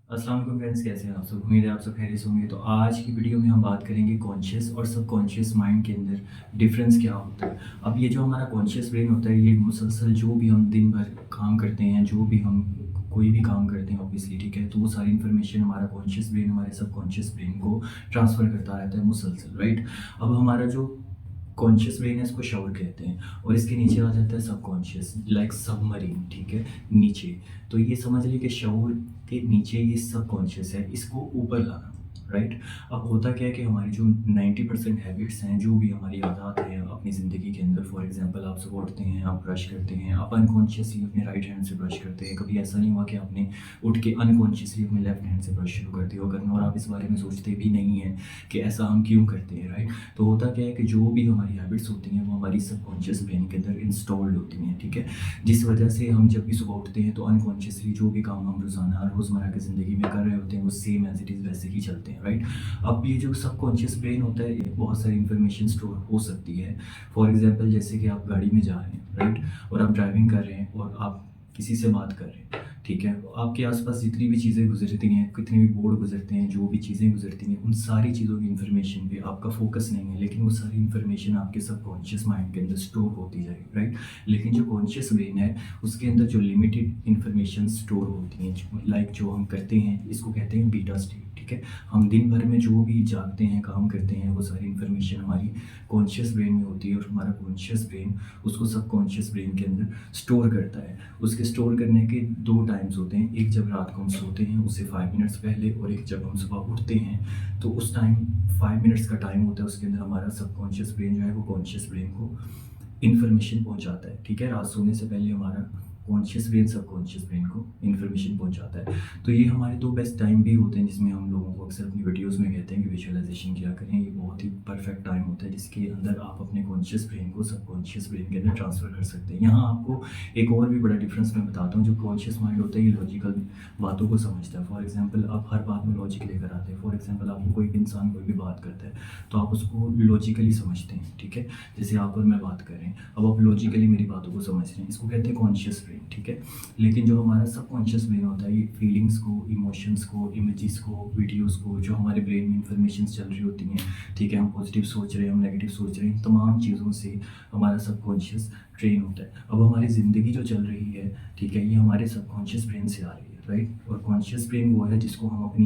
अस्सलाम वालेकुम फ्रेंड्स, कैसे हैं आप सब? उम्मीद है आप सब खैरियत से होंगे। तो आज की वीडियो में हम बात करेंगे कॉन्शियस और सबकॉन्शियस माइंड के अंदर डिफरेंस क्या होता है। अब ये जो हमारा कॉन्शियस ब्रेन होता है, ये मुसलसल जो भी हम दिन भर काम करते हैं, जो भी हम कोई भी काम करते हैं ऑब्वियसली, ठीक है, तो वो सारी इन्फॉर्मेशन हमारा कॉन्शियस ब्रेन हमारे सबकॉन्शियस ब्रेन को ट्रांसफ़र करता रहता है मुसलसल, राइट। अब हमारा जो कॉन्शियस ब्रेन है, इसको शवर कहते हैं, और इसके नीचे आ जाता है सबकॉन्शियस, लाइक सबमरीन, ठीक है, नीचे। तो ये समझ लीजिए कि शऊर के नीचे ये सबकॉन्शियस है, इसको ऊपर लाना, राइट। अब होता क्या है कि हमारी जो 90% हैबिट्स हैं, जो भी हमारी आदत है अपनी ज़िंदगी के अंदर, फॉर एग्जांपल आप सुबह उठते हैं, आप ब्रश करते हैं, आप अनकॉन्शियसली अपने राइट हैंड से ब्रश करते हैं। कभी ऐसा नहीं हुआ कि आपने उठ के अनकॉन्शियसली अपने लेफ्ट हैंड से ब्रश शुरू कर दिया हो करना, और आप इस बारे में सोचते भी नहीं हैं कि ऐसा हम क्यों करते हैं, राइट। तो होता क्या है कि जो भी हमारी हैबिट्स होती हैं वो हमारी सबकॉन्शियस ब्रेन के अंदर इंस्टॉल्ड होती हैं, ठीक है। जिस वजह से हम जब भी सुबह उठते हैं तो अनकॉन्शियसली जो भी काम हम रोज़ाना रोज़मर्रा की ज़िंदगी में कर रहे होते हैं वो सेम एज इट इज़ वैसे ही चलते हैं, राइट। अब ये जो सबकॉन्शियस ब्रेन होता है, ये बहुत सारी इन्फॉर्मेशन स्टोर हो सकती है। फॉर एग्जांपल जैसे कि आप गाड़ी में जा रहे हैं, राइट, और आप ड्राइविंग कर रहे हैं और आप किसी से बात कर रहे हैं, ठीक है। आपके आसपास जितनी भी चीज़ें गुजरती हैं, कितने भी बोर्ड गुजरते हैं, जो भी चीज़ें गुजरती हैं, उन सारी चीज़ों की इन्फॉर्मेशन पे आपका फोकस नहीं है, लेकिन वो सारी इन्फॉर्मेशन आपके सबकॉन्शियस माइंड के अंदर स्टोर होती जाएगी, राइट। लेकिन जो कॉन्शियस ब्रेन है, उसके अंदर जो लिमिटेड इन्फॉर्मेशन स्टोर होती हैं, लाइक जो हम करते हैं, इसको कहते हैं बीटा स्टेट, ठीक है। हम दिन भर में जो भी जागते हैं, काम करते हैं, वो सारी इन्फॉर्मेशन हमारी कॉन्शियस ब्रेन में होती है, और हमारा कॉन्शियस ब्रेन उसको सबकॉन्शियस ब्रेन के अंदर स्टोर करता है। उसके स्टोर करने के दो टाइम्स होते हैं, एक जब रात को हम सोते हैं उससे 5 मिनट्स पहले, और एक जब हम सुबह उठते हैं तो उस टाइम 5 मिनट्स का टाइम होता है, उसके अंदर हमारा सबकॉन्शियस ब्रेन जो है वो कॉन्शियस ब्रेन को इन्फॉर्मेशन पहुंचाता है, ठीक है। रात सोने से पहले हमारा कॉन्शियस ब्रेन सबकॉन्शियस ब्रेन को इन्फॉर्मेशन पहुंचाता है। तो ये हमारे दो बेस्ट टाइम भी होते हैं, जिसमें हम लोगों को अक्सर अपनी वीडियोस में कहते हैं कि विजुअलाइजेशन किया करें। ये बहुत ही परफेक्ट टाइम होता है जिसके अंदर आप अपने कॉन्शियस ब्रेन को सबकॉन्शियस ब्रेन के अंदर ट्रांसफ़र कर सकते हैं। यहाँ आपको एक और भी बड़ा डिफरेंस मैं बताता हूँ। जो कॉन्शियस माइंड होता है, ये लॉजिकल बातों को समझता है। फॉर एग्जाम्पल आप हर बात में लॉजिक लेकर आते हैं। फॉर एग्जाम्पल आपको कोई इंसान कोई भी बात करता है तो आप उसको लॉजिकली समझते हैं, ठीक है। जैसे आप और मैं बात कर रहे हैं, अब आप लॉजिकली मेरी बातों को समझ रहे हैं, इसको कहते हैं कॉन्शियस ब्रेन, ठीक है। लेकिन जो हमारा सबकॉन्शियस ब्रेन होता है, ये फीलिंग्स को, इमोशंस को, इमेजेस को, वीडियोस को, जो हमारे ब्रेन में इंफॉर्मेशन चल रही होती हैं, ठीक है, हम पॉजिटिव सोच रहे हैं, हम नेगेटिव सोच रहे हैं, तमाम चीज़ों से हमारा सबकॉन्शियस ट्रेन होता है। अब हमारी ज़िंदगी जो चल रही है, ठीक है, ये हमारे सबकॉन्शियस ब्रेन से आ रही है, राइट। और कॉन्शियस ब्रेन वो है जिसको हम अपनी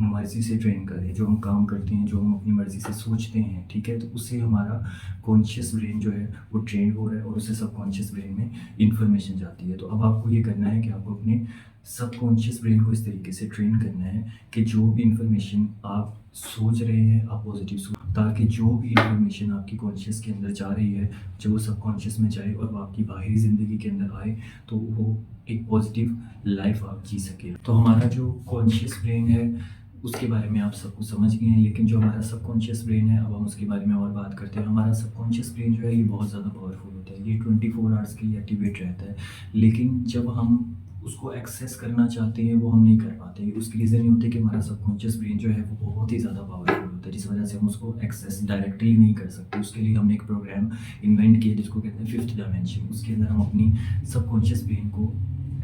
मर्ज़ी से ट्रेन करें, जो हम काम करते हैं, जो हम अपनी मर्ज़ी से सोचते हैं, ठीक है, तो उससे हमारा कॉन्शियस ब्रेन जो है वो ट्रेन हो रहा है, और उससे सबकॉन्शियस ब्रेन में इंफॉर्मेशन जाती है। तो अब आपको ये करना है कि आपको अपने सबकॉन्शियस ब्रेन को इस तरीके से ट्रेन करना है कि जो भी इंफॉर्मेशन आप सोच रहे हैं आप पॉजिटिव सोच, ताकि जो भी इंफॉर्मेशन आपकी कॉन्शियस के अंदर जा रही है, जो वो सबकॉन्शियस में जाए और वो आपकी बाहरी ज़िंदगी के अंदर आए, तो वो एक पॉजिटिव लाइफ आप जी सके। तो हमारा जो कॉन्शियस ब्रेन है उसके बारे में आप सब कुछ समझ गए हैं, लेकिन जो हमारा सबकॉन्शियस ब्रेन है, अब हम उसके बारे में और बात करते हैं। हमारा सबकॉन्शियस ब्रेन जो है ये बहुत ज़्यादा पावरफुल होता है, ये 24 आवर्स के लिए एक्टिवेट रहता है। लेकिन जब हम उसको एक्सेस करना चाहते हैं वो हम नहीं कर पाते। उसकी रीज़न ये होती है कि हमारा सबकॉन्शियस ब्रेन जो है वो बहुत ही ज़्यादा पावरफुल होता है, जिस वजह से हम उसको एक्सेस डायरेक्टली नहीं कर सकते। उसके लिए हमने एक प्रोग्राम इन्वेंट किया जिसको कहते हैं फिफ्थ डायमेंशन। उसके अंदर हम अपनी सबकॉन्शियस ब्रेन को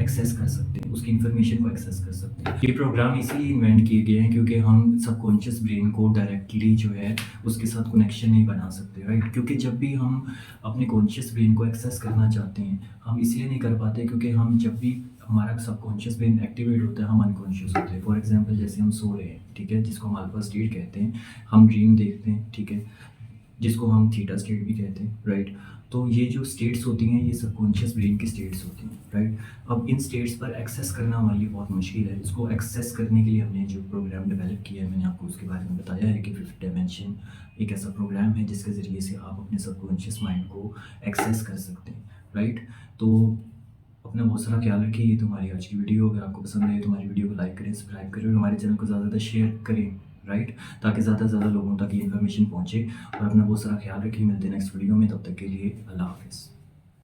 एक्सेस कर सकते हैं, उसकी इन्फॉर्मेशन को एक्सेस कर सकते हैं। ये प्रोग्राम इसलिए इन्वेंट किए गए हैं क्योंकि हम सबकॉन्शियस ब्रेन को डायरेक्टली जो है उसके साथ कनेक्शन नहीं बना सकते, राइट। क्योंकि जब भी हम अपने कॉन्शियस ब्रेन को एक्सेस करना चाहते हैं, हम इसलिए नहीं कर पाते क्योंकि हम जब भी हमारा सबकॉन्शियस ब्रेन एक्टिवेट होता है हम अनकॉन्शियस होते हैं। फॉर एग्जांपल जैसे हम सो रहे हैं, ठीक है, जिसको हम अल्फा स्टेट कहते हैं, हम ड्रीम देखते हैं, ठीक है, जिसको हम थीटा स्टेट भी कहते हैं, राइट। तो ये जो स्टेट्स होती हैं ये सबकॉन्शियस ब्रेन की स्टेट्स होती हैं, राइट। अब इन स्टेट्स पर एक्सेस करना हमारे लिए बहुत मुश्किल है। इसको एक्सेस करने के लिए हमने जो प्रोग्राम डेवलप किया है, मैंने आपको उसके बारे में बताया है कि फिफ्थ डायमेंशन एक ऐसा प्रोग्राम है जिसके ज़रिए से आप अपने सबकॉन्शियस माइंड को एक्सेस कर सकते हैं, राइट। तो अपना बहुत सारा ख्याल रखिए। ये तुम्हारी आज की वीडियो, अगर आपको पसंद आए तो हमारी वीडियो को लाइक करें, सब्सक्राइब करें, और हमारे चैनल को ज़्यादा से ज़्यादा शेयर करें, राइट, ताकि ज़्यादा से ज़्यादा लोगों तक ये इन्फॉर्मेशन पहुँचे। और अपना बहुत सारा ख्याल रखिए। मिलते हैं नेक्स्ट वीडियो में, तब तक के लिए अल्लाह हाफ़िज़।